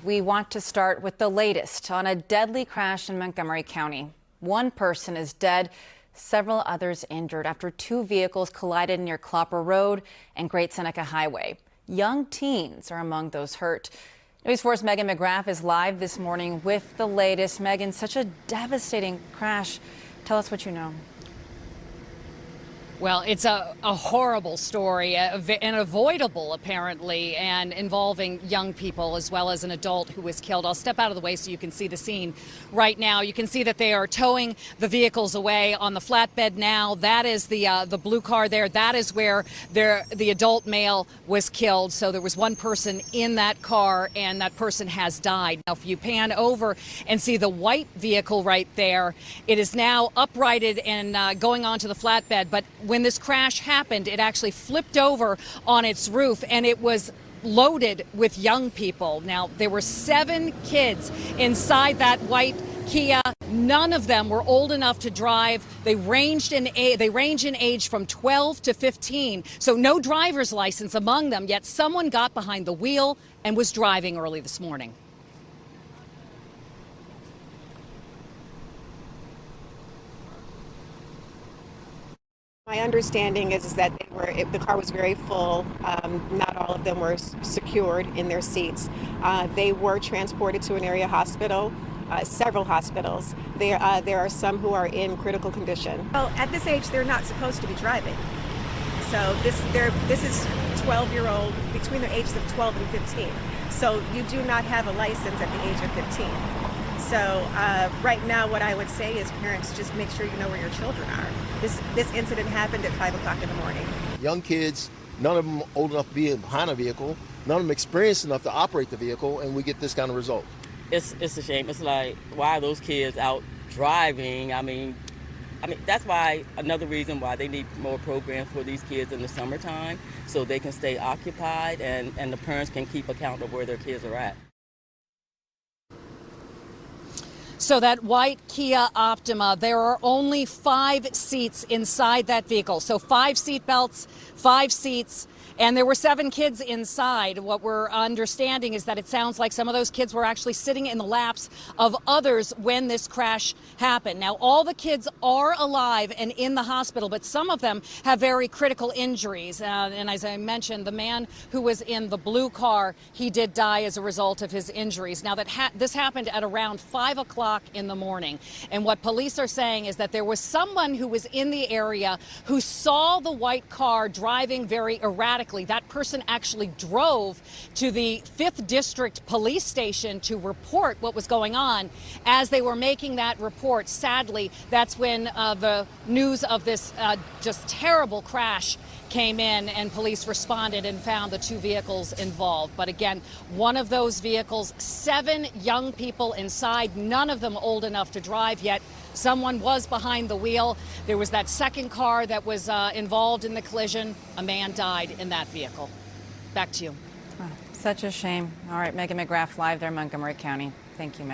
We want to start with the latest on a deadly crash in Montgomery County. One person is dead, several others injured after two vehicles collided near Clopper Road and Great Seneca Highway. Young teens are among those hurt. News 4's Megan McGrath is live this morning with the latest. Megan, such a devastating crash. Tell us what you know. Well, it's a horrible story, and avoidable apparently, and involving young people as well as an adult who was killed. I'll step out of the way so you can see the scene right now. You can see that they are towing the vehicles away on the flatbed now. That is the blue car there. That is where the adult male was killed. So there was one person in that car, and that person has died. Now, if you pan over and see the white vehicle right there, it is now uprighted and going onto the flatbed. But when this crash happened, it actually flipped over on its roof, and it was loaded with young people. Now, there were 7 kids inside that white Kia. None of them were old enough to drive. They range in age from 12 to 15, so no driver's license among them, yet someone got behind the wheel and was driving early this morning. My understanding is that the car was very full. Not all of them were secured in their seats. They were transported to an area hospital, several hospitals. There are some who are in critical condition. Well, at this age, they're not supposed to be driving. So this is 12-year-old, between the ages of 12 and 15. So you do not have a license at the age of 15. So right now, what I would say is parents, just make sure you know where your children are. This incident happened at 5 o'clock in the morning. Young kids, none of them old enough to be behind a vehicle, none of them experienced enough to operate the vehicle, and we get this kind of result. It's a shame. It's like, why are those kids out driving? I mean, that's why another reason why they need more programs for these kids in the summertime, so they can stay occupied and the parents can keep account of where their kids are at. So that white Kia Optima, there are only 5 seats inside that vehicle. So 5 seat belts, 5 seats, and there were 7 kids inside. What we're understanding is that it sounds like some of those kids were actually sitting in the laps of others when this crash happened. Now, all the kids are alive and in the hospital, but some of them have very critical injuries. And as I mentioned, the man who was in the blue car, he did die as a result of his injuries. Now, this happened at around 5 o'clock in the morning. And what police are saying is that there was someone who was in the area who saw the white car driving very erratically. That person actually drove to the 5th District Police Station to report what was going on. As they were making that report, sadly, that's when the news of this just terrible crash came in, and police responded and found the 2 vehicles involved. But again, one of those vehicles, 7 young people inside, none of them old enough to drive, yet someone was behind the wheel. There was that second car that was involved in the collision. A man died in that vehicle. Back to you. Oh, such a shame. All right, Megan McGrath live there in Montgomery County. Thank you, Megan.